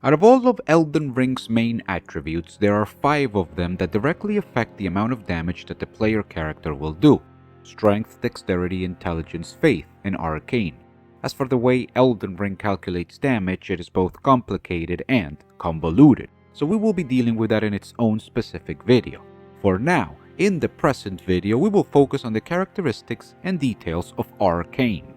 Out of all of Elden Ring's main attributes, there are 5 of them that directly affect the amount of damage that the player character will do: Strength, Dexterity, Intelligence, Faith, and Arcane. As for the way Elden Ring calculates damage, it is both complicated and convoluted, so we will be dealing with that in its own specific video. For now, in the present video, we will focus on the characteristics and details of Arcane.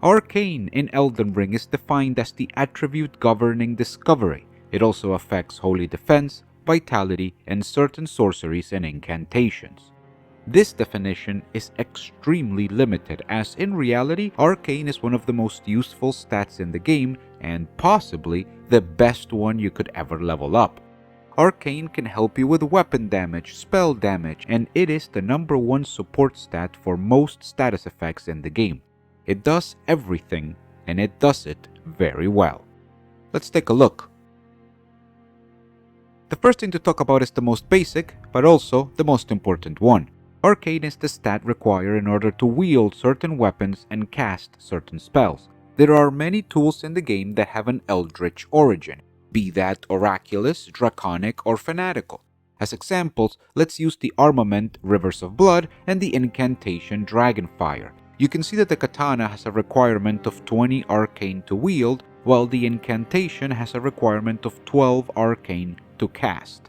Arcane in Elden Ring is defined as the attribute governing discovery. It also affects Holy Defense, Vitality, and certain sorceries and incantations. This definition is extremely limited, as in reality, Arcane is one of the most useful stats in the game, and possibly the best one you could ever level up. Arcane can help you with weapon damage, spell damage, and it is the #1 support stat for most status effects in the game. It does everything, and it does it very well. Let's take a look. The first thing to talk about is the most basic, but also the most important one. Arcane is the stat required in order to wield certain weapons and cast certain spells. There are many tools in the game that have an eldritch origin, be that oraculous, draconic, or fanatical. As examples, let's use the armament Rivers of Blood and the incantation Dragonfire. You can see that the katana has a requirement of 20 arcane to wield, while the incantation has a requirement of 12 arcane to cast.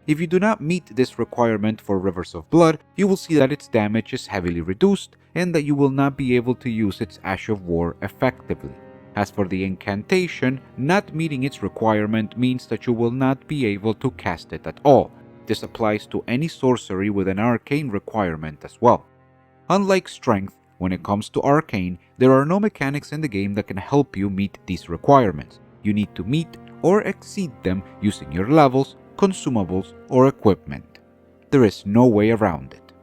If you do not meet this requirement for Rivers of Blood, you will see that its damage is heavily reduced and that you will not be able to use its Ash of War effectively. As for the incantation, not meeting its requirement means that you will not be able to cast it at all. This applies to any sorcery with an arcane requirement as well. Unlike Strength, when it comes to Arcane, there are no mechanics in the game that can help you meet these requirements. You need to meet or exceed them using your levels, consumables, or equipment. There is no way around it.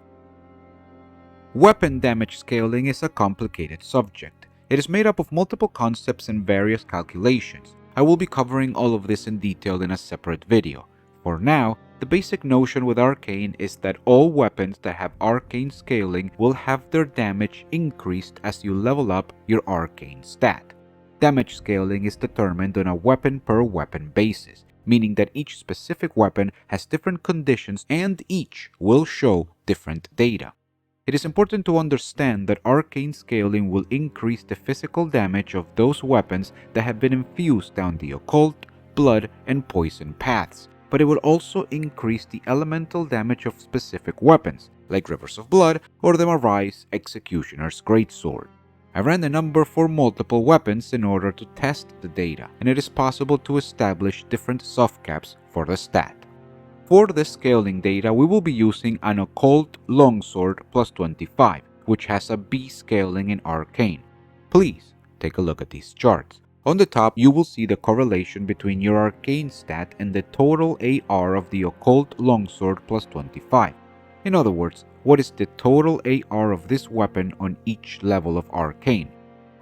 Weapon damage scaling is a complicated subject. It is made up of multiple concepts and various calculations. I will be covering all of this in detail in a separate video. For now, the basic notion with Arcane is that all weapons that have Arcane scaling will have their damage increased as you level up your Arcane stat. Damage scaling is determined on a weapon per weapon basis, meaning that each specific weapon has different conditions and each will show different data. It is important to understand that Arcane scaling will increase the physical damage of those weapons that have been infused down the occult, blood, and poison paths, but it will also increase the elemental damage of specific weapons, like Rivers of Blood or the Marai's Executioner's Greatsword. I ran the number for multiple weapons in order to test the data, and it is possible to establish different soft caps for the stat. For the scaling data, we will be using an Occult Longsword plus 25, which has a B scaling in Arcane. Please take a look at these charts. On the top, you will see the correlation between your Arcane stat and the total AR of the Occult Longsword plus 25. In other words, what is the total AR of this weapon on each level of Arcane?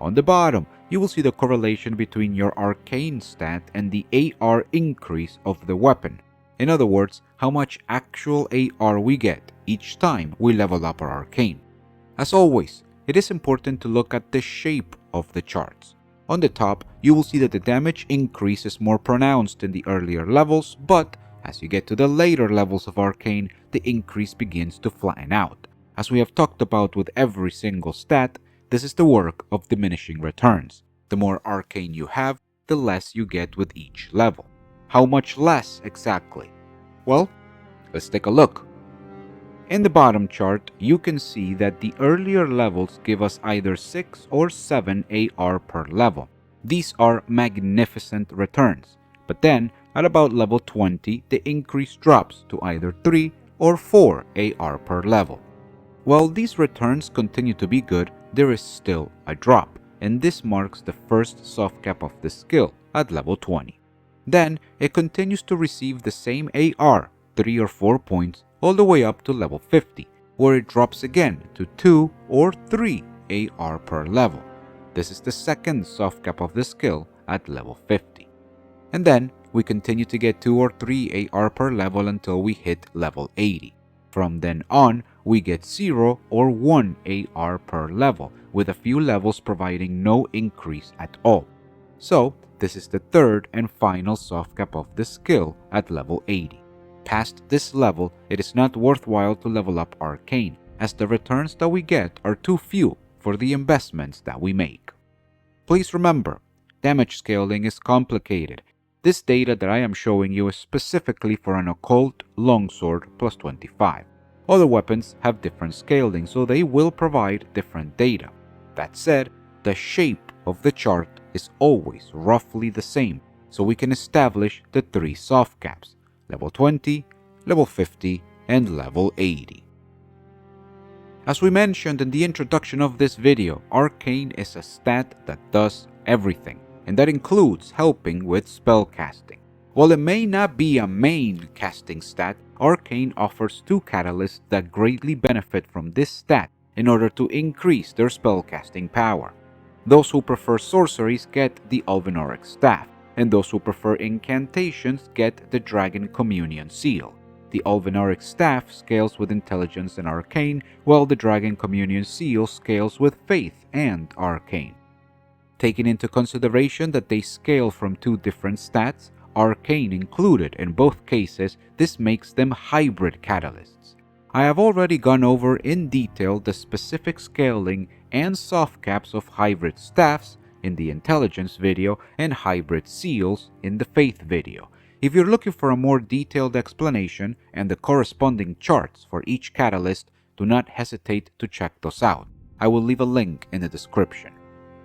On the bottom, you will see the correlation between your Arcane stat and the AR increase of the weapon. In other words, how much actual AR we get each time we level up our Arcane. As always, it is important to look at the shape of the charts. On the top, you will see that the damage increase is more pronounced in the earlier levels, but as you get to the later levels of Arcane, the increase begins to flatten out. As we have talked about with every single stat, this is the work of diminishing returns. The more Arcane you have, the less you get with each level. How much less exactly? Well, let's take a look. In the bottom chart, you can see that the earlier levels give us either 6 or 7 AR per level. These are magnificent returns, but then at about level 20, the increase drops to either 3 or 4 AR per level. While these returns continue to be good, there is still a drop, and this marks the first soft cap of the skill at level 20. Then it continues to receive the same AR, 3 or 4 points, all the way up to level 50, where it drops again to 2 or 3 AR per level. This is the second soft cap of the skill at level 50. And then we continue to get 2 or 3 AR per level until we hit level 80. From then on, we get 0 or 1 AR per level, with a few levels providing no increase at all. So, This is the third and final soft cap of the skill at level 80. Past this level, it is not worthwhile to level up Arcane, as the returns that we get are too few for the investments that we make. Please remember, damage scaling is complicated. This data that I am showing you is specifically for an Occult Longsword plus 25. Other weapons have different scaling, so they will provide different data. That said, the shape of the chart is always roughly the same, so we can establish the three soft caps: level 20, level 50, and level 80. As we mentioned in the introduction of this video, Arcane is a stat that does everything, and that includes helping with spellcasting. While it may not be a main casting stat, Arcane offers two catalysts that greatly benefit from this stat in order to increase their spellcasting power. Those who prefer sorceries get the Elven Staff, and those who prefer incantations get the Dragon Communion Seal. The Elven Staff scales with Intelligence and Arcane, while the Dragon Communion Seal scales with Faith and Arcane. Taking into consideration that they scale from two different stats, Arcane included in both cases, this makes them hybrid catalysts. I have already gone over in detail the specific scaling and soft caps of hybrid staffs in the Intelligence video and hybrid seals in the Faith video. If you're looking for a more detailed explanation and the corresponding charts for each catalyst, do not hesitate to check those out. I will leave a link in the description.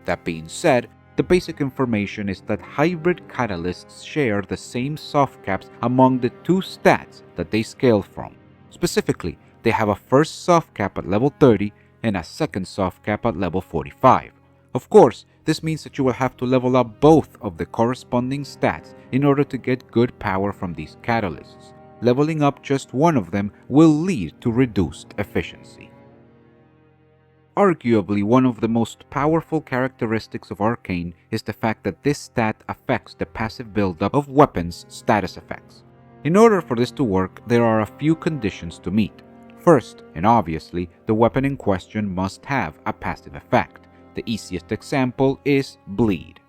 That being said, the basic information is that hybrid catalysts share the same soft caps among the two stats that they scale from. Specifically, they have a first soft cap at level 30 and a second soft cap at level 45. Of course, this means that you will have to level up both of the corresponding stats in order to get good power from these catalysts. Leveling up just one of them will lead to reduced efficiency. Arguably, one of the most powerful characteristics of Arcane is the fact that this stat affects the passive buildup of weapons' status effects. In order for this to work, there are a few conditions to meet. First, and obviously, the weapon in question must have a passive effect. The easiest example is Bleed.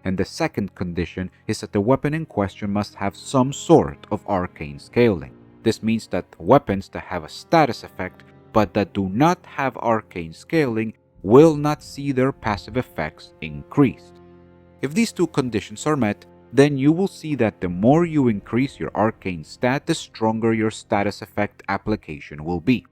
And the second condition is that the weapon in question must have some sort of arcane scaling. This means that weapons that have a status effect but that do not have arcane scaling will not see their passive effects increased. If these two conditions are met, then you will see that the more you increase your arcane stat, the stronger your status effect application will be.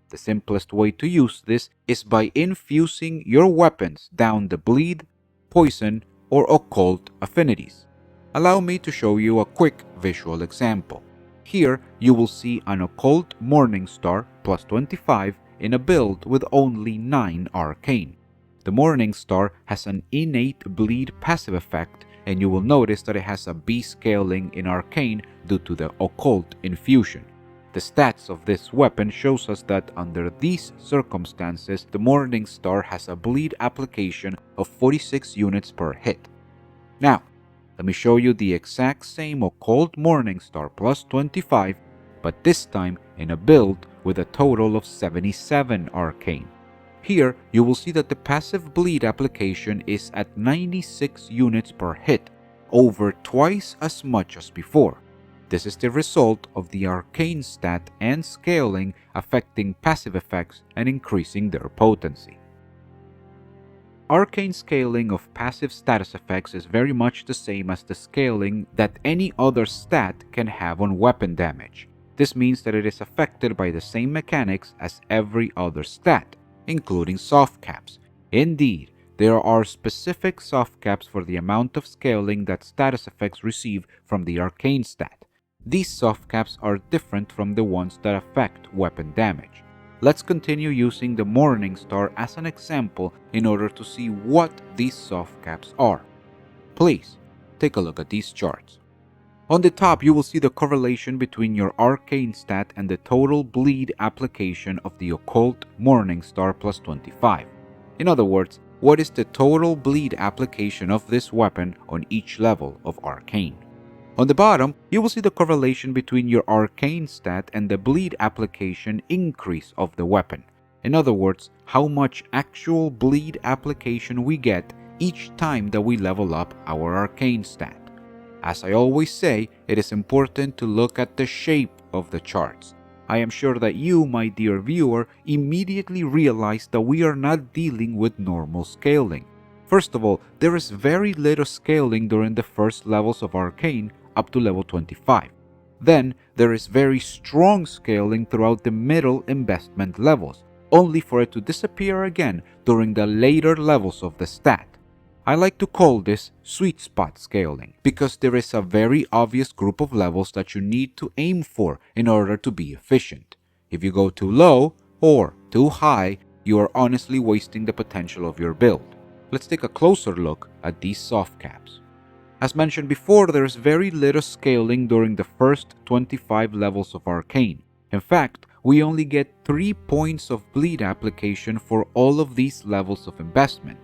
The simplest way to use this is by infusing your weapons down the bleed, poison, or occult affinities. Allow me to show you a quick visual example. Here, you will see an occult Morningstar plus 25 in a build with only 9 arcane. The Morningstar has an innate bleed passive effect, and you will notice that it has a B scaling in arcane due to the occult infusion. The stats of this weapon shows us that under these circumstances, the Morningstar has a bleed application of 46 units per hit. Now, let me show you the exact same occult Morningstar plus 25, but this time in a build with a total of 77 arcane. Here, you will see that the passive bleed application is at 96 units per hit, over twice as much as before. This is the result of the arcane stat and scaling affecting passive effects and increasing their potency. Arcane scaling of passive status effects is very much the same as the scaling that any other stat can have on weapon damage. This means that it is affected by the same mechanics as every other stat, including soft caps. Indeed, there are specific soft caps for the amount of scaling that status effects receive from the arcane stat. These soft caps are different from the ones that affect weapon damage. Let's continue using the Morningstar as an example in order to see what these soft caps are. Please, take a look at these charts. On the top, you will see the correlation between your arcane stat and the total bleed application of the occult Morningstar plus 25. In other words, what is the total bleed application of this weapon on each level of arcane? On the bottom, you will see the correlation between your arcane stat and the bleed application increase of the weapon. In other words, how much actual bleed application we get each time that we level up our Arcane stat. As I always say, it is important to look at the shape of the charts. I am sure that you, my dear viewer, immediately realize that we are not dealing with normal scaling. First of all, there is very little scaling during the first levels of Arcane up to level 25. Then, there is very strong scaling throughout the middle investment levels, only for it to disappear again during the later levels of the stat. I like to call this sweet spot scaling, because there is a very obvious group of levels that you need to aim for in order to be efficient. If you go too low or too high, you are honestly wasting the potential of your build. Let's take a closer look at these soft caps. As mentioned before, there is very little scaling during the first 25 levels of Arcane. In fact, we only get 3 points of bleed application for all of these levels of investment.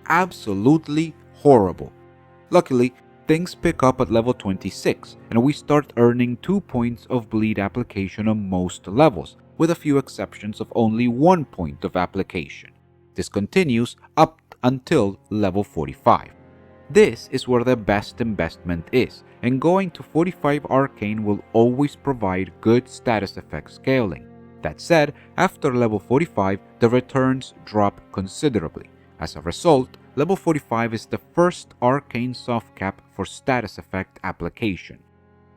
Absolutely horrible. Luckily, things pick up at level 26 and we start earning 2 points of bleed application on most levels, with a few exceptions of only 1 point of application. This continues up until level 45. This is where the best investment is, and going to 45 Arcane will always provide good status effect scaling. That said, after level 45, the returns drop considerably. As a result, level 45 is the first Arcane soft cap for status effect application.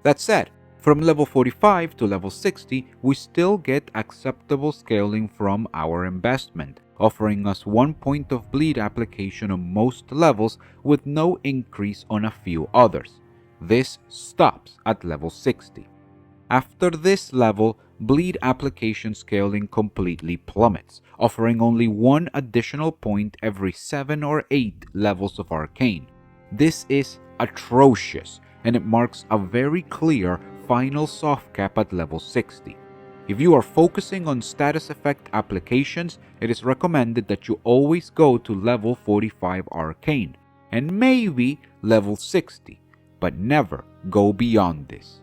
That said, from level 45 to level 60, we still get acceptable scaling from our investment, offering us 1 point of bleed application on most levels with no increase on a few others. This stops at level 60. After this level, bleed application scaling completely plummets, offering only 1 additional point every 7 or 8 levels of Arcane. This is atrocious, and it marks a very clear final soft cap at level 60. If you are focusing on status effect applications, it is recommended that you always go to level 45 Arcane, and maybe level 60, but never go beyond this.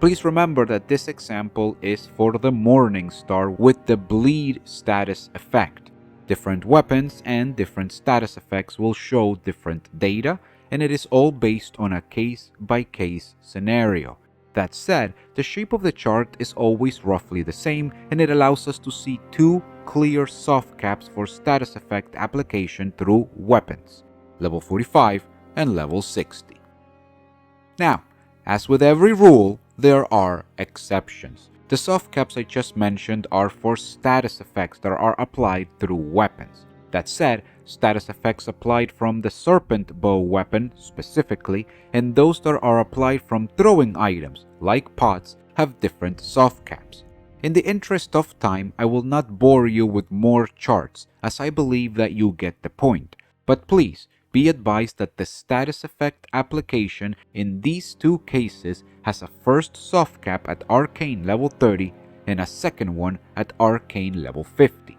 Please remember that this example is for the Morning Star with the bleed status effect. Different weapons and different status effects will show different data, and it is all based on a case-by-case scenario. That said, the shape of the chart is always roughly the same, and it allows us to see 2 clear soft caps for status effect application through weapons, level 45 and level 60. Now, as with every rule, there are exceptions. The soft caps I just mentioned are for status effects that are applied through weapons. That said, status effects applied from the Serpent Bow weapon specifically, and those that are applied from throwing items, like pots, have different soft caps. In the interest of time, I will not bore you with more charts, as I believe that you get the point. But please, be advised that the status effect application in these 2 cases has a first soft cap at Arcane level 30 and a second one at Arcane level 50.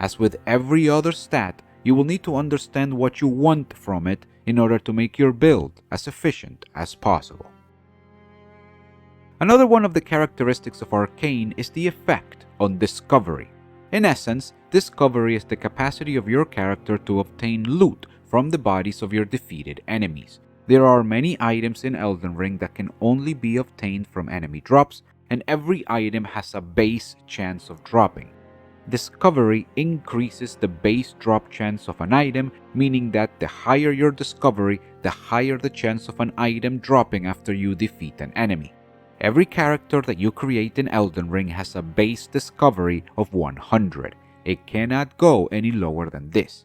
As with every other stat, you will need to understand what you want from it in order to make your build as efficient as possible. Another one of the characteristics of Arcane is the effect on discovery. In essence, discovery is the capacity of your character to obtain loot from the bodies of your defeated enemies. There are many items in Elden Ring that can only be obtained from enemy drops, and every item has a base chance of dropping. Discovery increases the base drop chance of an item, meaning that the higher your discovery, the higher the chance of an item dropping after you defeat an enemy. Every character that you create in Elden Ring has a base discovery of 100. It cannot go any lower than this.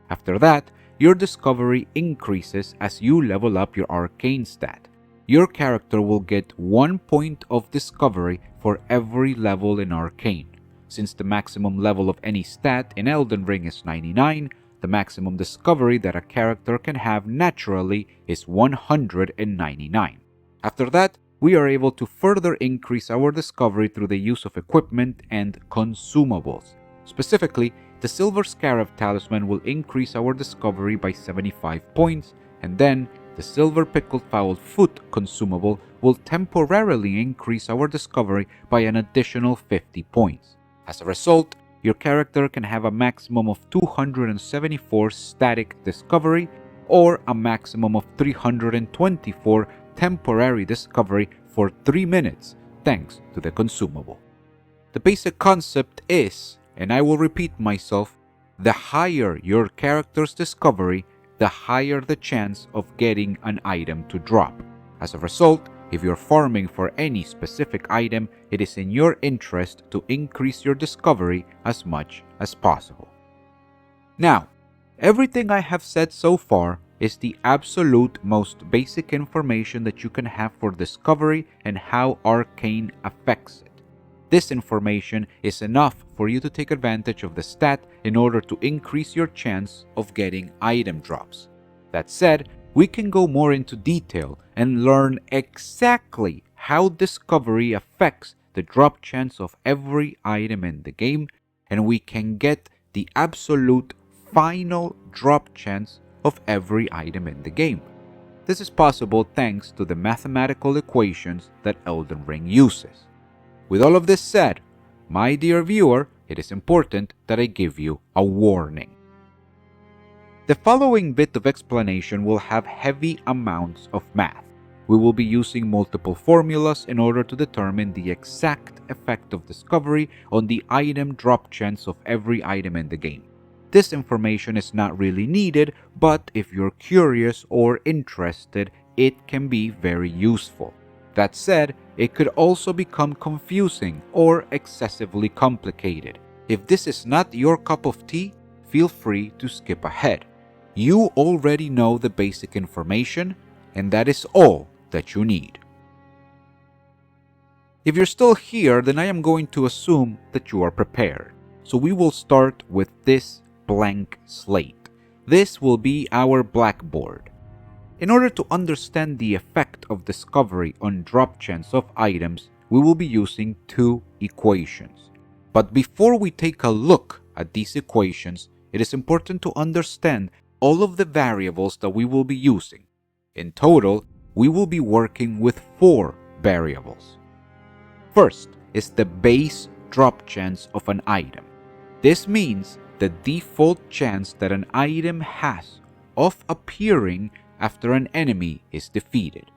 After that, your discovery increases as you level up your Arcane stat. Your character will get 1 point of discovery for every level in Arcane. Since the maximum level of any stat in Elden Ring is 99, the maximum discovery that a character can have naturally is 199. After that, we are able to further increase our discovery through the use of equipment and consumables. Specifically, the Silver Scarab Talisman will increase our discovery by 75 points, and then the Silver Pickled Fowl Foot consumable will temporarily increase our discovery by an additional 50 points. As a result, your character can have a maximum of 274 static discovery or a maximum of 324 temporary discovery for 3 minutes, thanks to the consumable. The basic concept is, and I will repeat myself, the higher your character's discovery, the higher the chance of getting an item to drop. As a result, if you're farming for any specific item, it is in your interest to increase your discovery as much as possible. Now, everything I have said so far is the absolute most basic information that you can have for discovery and how Arcane affects it. This information is enough for you to take advantage of the stat in order to increase your chance of getting item drops. That said, we can go more into detail and learn exactly how discovery affects the drop chance of every item in the game, and we can get the absolute final drop chance of every item in the game. This is possible thanks to the mathematical equations that Elden Ring uses. With all of this said, my dear viewer, it is important that I give you a warning. The following bit of explanation will have heavy amounts of math. We will be using multiple formulas in order to determine the exact effect of discovery on the item drop chance of every item in the game. This information is not really needed, but if you're curious or interested, it can be very useful. That said, it could also become confusing or excessively complicated. If this is not your cup of tea, feel free to skip ahead. You already know the basic information, and that is all that you need. If you're still here, then I am going to assume that you are prepared. So we will start with this blank slate. This will be our blackboard. In order to understand the effect of discovery on drop chance of items, we will be using two equations. But before we take a look at these equations, it is important to understand all of the variables that we will be using. In total, we will be working with 4 variables. First is the base drop chance of an item. This means the default chance that an item has of appearing after an enemy is defeated.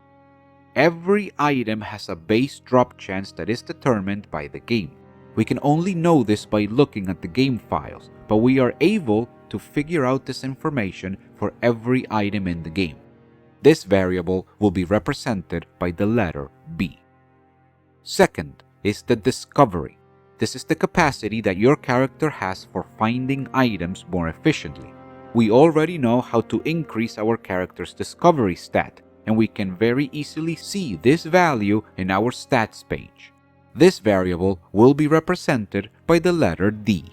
Every item has a base drop chance that is determined by the game. We can only know this by looking at the game files, but we are able to figure out this information for every item in the game. This variable will be represented by the letter B. Second is the discovery. This is the capacity that your character has for finding items more efficiently. We already know how to increase our character's discovery stat, and we can very easily see this value in our stats page. This variable will be represented by the letter D.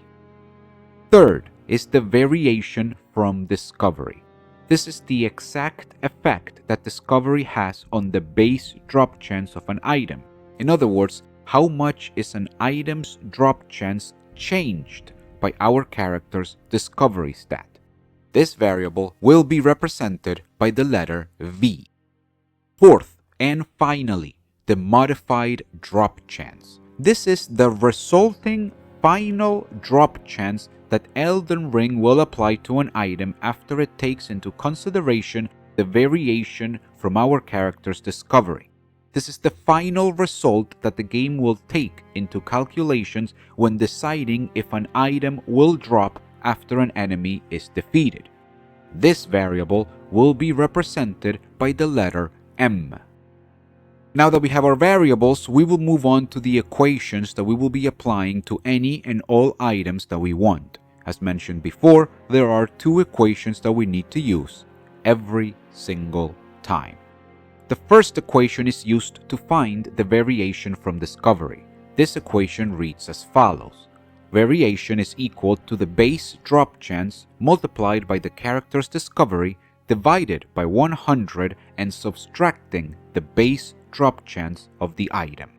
Third is the variation from discovery. This is the exact effect that discovery has on the base drop chance of an item. In other words, how much is an item's drop chance changed by our character's discovery stat. This variable will be represented by the letter V. Fourth, and finally, the modified drop chance. This is the resulting final drop chance that Elden Ring will apply to an item after it takes into consideration the variation from our character's discovery. This is the final result that the game will take into calculations when deciding if an item will drop after an enemy is defeated. This variable will be represented by the letter M. Now that we have our variables, we will move on to the equations that we will be applying to any and all items that we want. As mentioned before, there are 2 equations that we need to use every single time. The first equation is used to find the variation from discovery. This equation reads as follows. Variation is equal to the base drop chance multiplied by the character's discovery divided by 100 and subtracting the base drop chance of the item.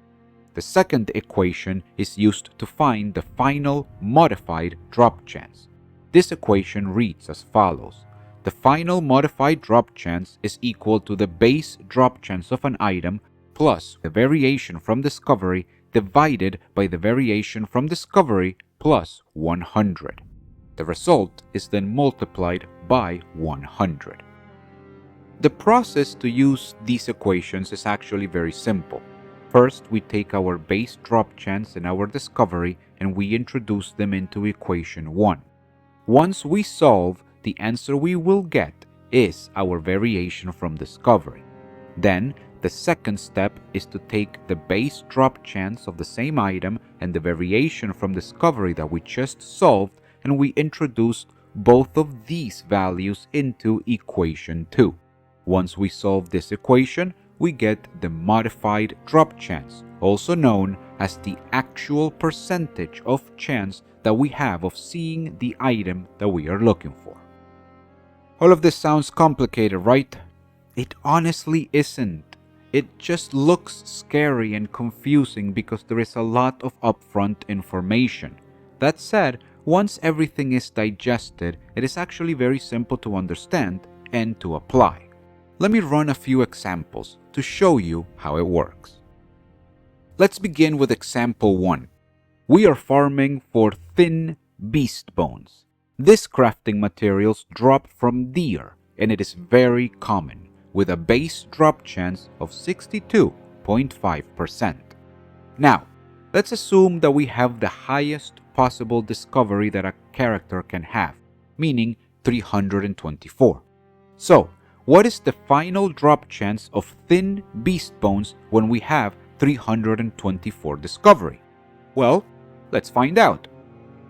The second equation is used to find the final modified drop chance. This equation reads as follows. The final modified drop chance is equal to the base drop chance of an item plus the variation from discovery divided by the variation from discovery plus 100. The result is then multiplied by 100. The process to use these equations is actually very simple. First, we take our base drop chance and our discovery and we introduce them into equation 1. Once we solve, the answer we will get is our variation from discovery. Then, the second step is to take the base drop chance of the same item and the variation from discovery that we just solved, and we introduce both of these values into equation 2. Once we solve this equation, we get the modified drop chance, also known as the actual percentage of chance that we have of seeing the item that we are looking for. All of this sounds complicated, right? It honestly isn't. It just looks scary and confusing because there is a lot of upfront information. That said, once everything is digested, it is actually very simple to understand and to apply. Let me run a few examples to show you how it works. Let's begin with example 1. We are farming for thin beast bones. This crafting materials drop from deer, and it is very common, with a base drop chance of 62.5%. Now, let's assume that we have the highest possible discovery that a character can have, meaning 324. So, what is the final drop chance of thin beast bones when we have 324 discovery? Well, let's find out.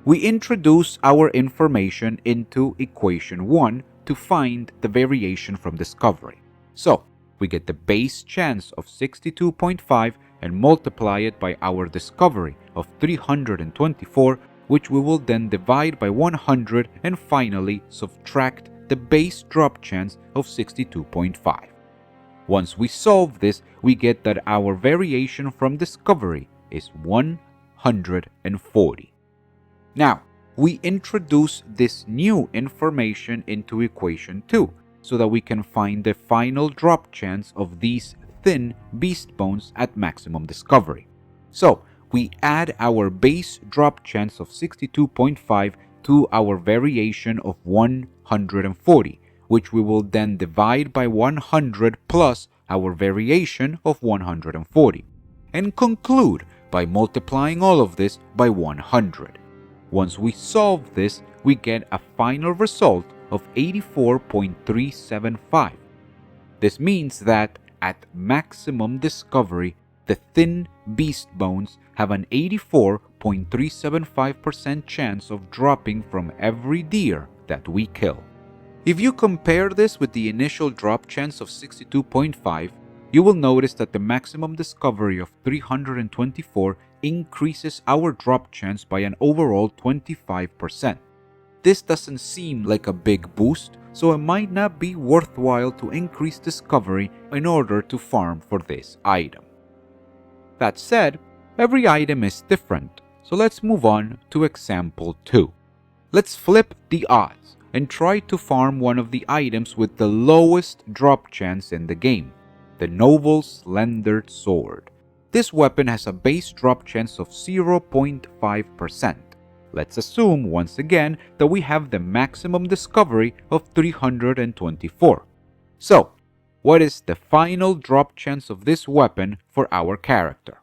We introduce our information into equation 1 to find the variation from discovery. So, we get the base chance of 62.5 and multiply it by our discovery of 324, which we will then divide by 100 and finally subtract the base drop chance of 62.5. Once we solve this, we get that our variation from discovery is 140. Now, we introduce this new information into equation 2 so that we can find the final drop chance of these thin beast bones at maximum discovery. So, we add our base drop chance of 62.5 to our variation of 140, which we will then divide by 100 plus our variation of 140, and conclude by multiplying all of this by 100. Once we solve this, we get a final result of 84.375. This means that at maximum discovery, the thin beast bones have an 84.375% chance of dropping from every deer that we kill. If you compare this with the initial drop chance of 62.5, you will notice that the maximum discovery of 324 increases our drop chance by an overall 25%. This doesn't seem like a big boost, so it might not be worthwhile to increase discovery in order to farm for this item. That said, every item is different, so let's move on to example 2. Let's flip the odds and try to farm one of the items with the lowest drop chance in the game, the Noble Slender Sword. This weapon has a base drop chance of 0.5%. Let's assume once again that we have the maximum discovery of 324. So, what is the final drop chance of this weapon for our character?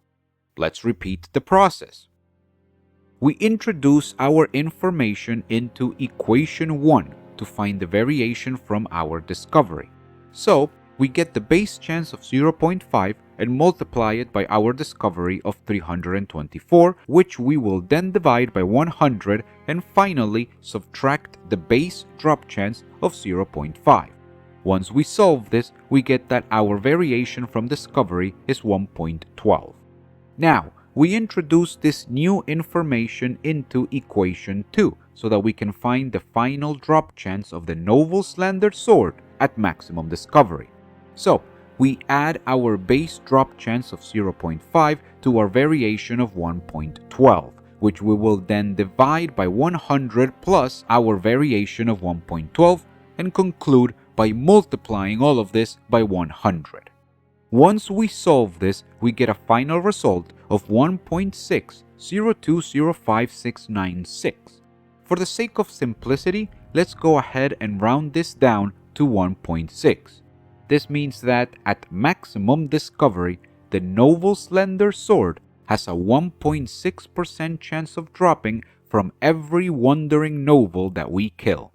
Let's repeat the process. We introduce our information into equation 1 to find the variation from our discovery. So, we get the base chance of 0.5 and multiply it by our discovery of 324, which we will then divide by 100 and finally subtract the base drop chance of 0.5. Once we solve this, we get that our variation from discovery is 1.12. Now, we introduce this new information into equation 2 so that we can find the final drop chance of the Noble Slender Sword at maximum discovery. So, we add our base drop chance of 0.5 to our variation of 1.12, which we will then divide by 100 plus our variation of 1.12 and conclude by multiplying all of this by 100. Once we solve this, we get a final result of 1.6 0.020596. For the sake of simplicity, let's go ahead and round this down to 1.6. This means that at maximum discovery, the Noble Slender Sword has a 1.6% chance of dropping from every wandering noble that we kill.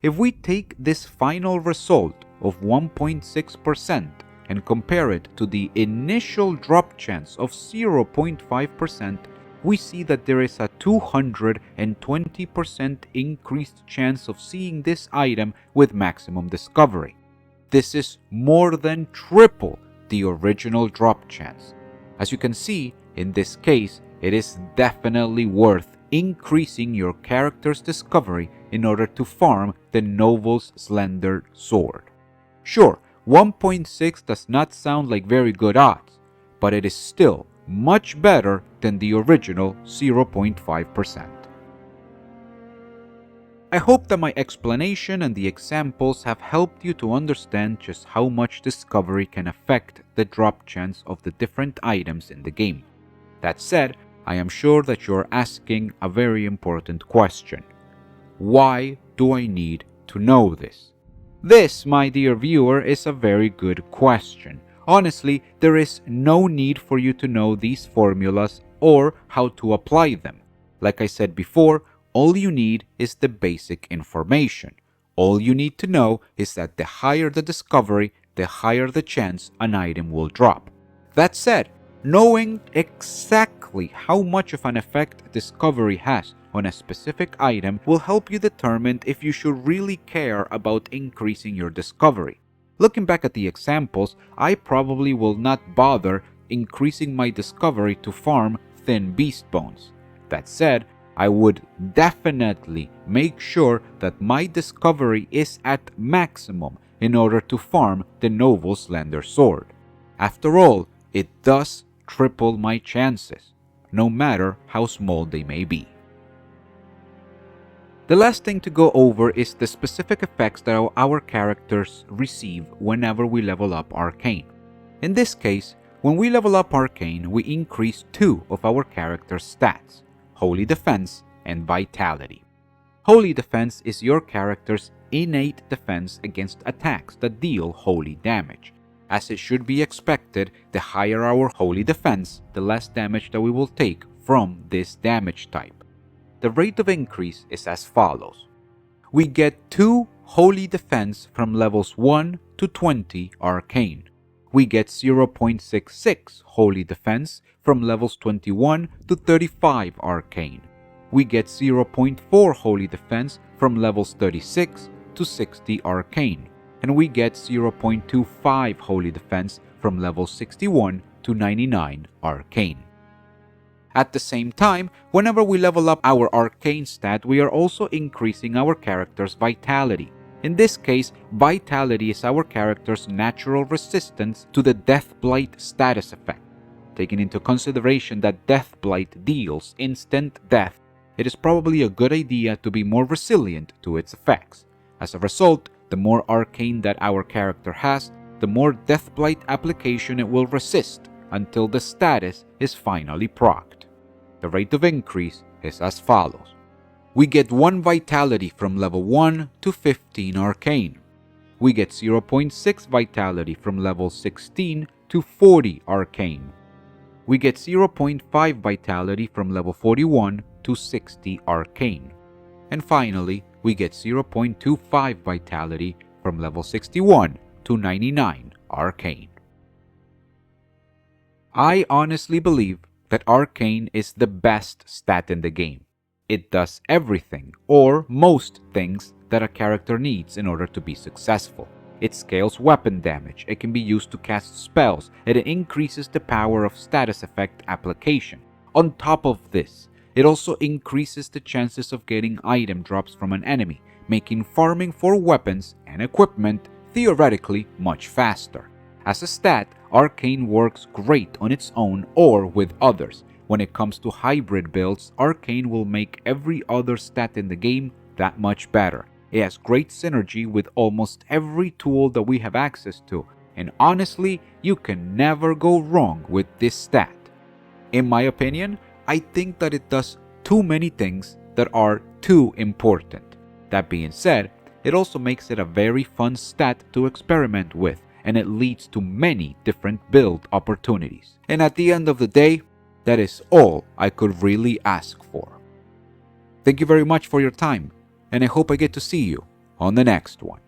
If we take this final result of 1.6% and compare it to the initial drop chance of 0.5%, we see that there is a 220% increased chance of seeing this item with maximum discovery. This is more than triple the original drop chance. As you can see, in this case, it is definitely worth increasing your character's discovery in order to farm the Noble Slender Sword. Sure, 1.6 does not sound like very good odds, but it is still much better than the original 0.5%. I hope that my explanation and the examples have helped you to understand just how much discovery can affect the drop chance of the different items in the game. That said, I am sure that you're asking a very important question. Why do I need to know this? This, my dear viewer, is a very good question. Honestly, there is no need for you to know these formulas or how to apply them. Like I said before, all you need is the basic information. All you need to know is that the higher the discovery, the higher the chance an item will drop. That said, knowing exactly how much of an effect discovery has on a specific item will help you determine if you should really care about increasing your discovery. Looking back at the examples, I probably will not bother increasing my discovery to farm thin beast bones. That said, I would definitely make sure that my discovery is at maximum in order to farm the Noble Slender Sword. After all, it does triple my chances, no matter how small they may be. The last thing to go over is the specific effects that our characters receive whenever we level up Arcane. In this case, when we level up Arcane, we increase two of our character's stats: Holy Defense and Vitality. Holy Defense is your character's innate defense against attacks that deal holy damage. As it should be expected, the higher our Holy Defense, the less damage that we will take from this damage type. The rate of increase is as follows. We get 2 Holy Defense from levels 1 to 20 Arcane. We get 0.66 Holy Defense from levels 21 to 35 Arcane. We get 0.4 Holy Defense from levels 36 to 60 Arcane. And we get 0.25 Holy Defense from levels 61 to 99 Arcane. At the same time, whenever we level up our Arcane stat, we are also increasing our character's Vitality. In this case, Vitality is our character's natural resistance to the Deathblight status effect. Taking into consideration that Deathblight deals instant death, it is probably a good idea to be more resilient to its effects. As a result, the more Arcane that our character has, the more Deathblight application it will resist until the status is finally procced. The rate of increase is as follows. We get 1 Vitality from level 1 to 15 Arcane. We get 0.6 Vitality from level 16 to 40 Arcane. We get 0.5 Vitality from level 41 to 60 Arcane. And finally, we get 0.25 Vitality from level 61 to 99 Arcane. I honestly believe that Arcane is the best stat in the game. It does everything, or most things, that a character needs in order to be successful. It scales weapon damage, it can be used to cast spells, and it increases the power of status effect application. On top of this, it also increases the chances of getting item drops from an enemy, making farming for weapons and equipment theoretically much faster. As a stat, Arcane works great on its own or with others. When it comes to hybrid builds, Arcane will make every other stat in the game that much better. It has great synergy with almost every tool that we have access to, and honestly, you can never go wrong with this stat. In my opinion, I think that it does too many things that are too important. That being said, it also makes it a very fun stat to experiment with, and it leads to many different build opportunities. And at the end of the day, that is all I could really ask for. Thank you very much for your time, and I hope I get to see you on the next one.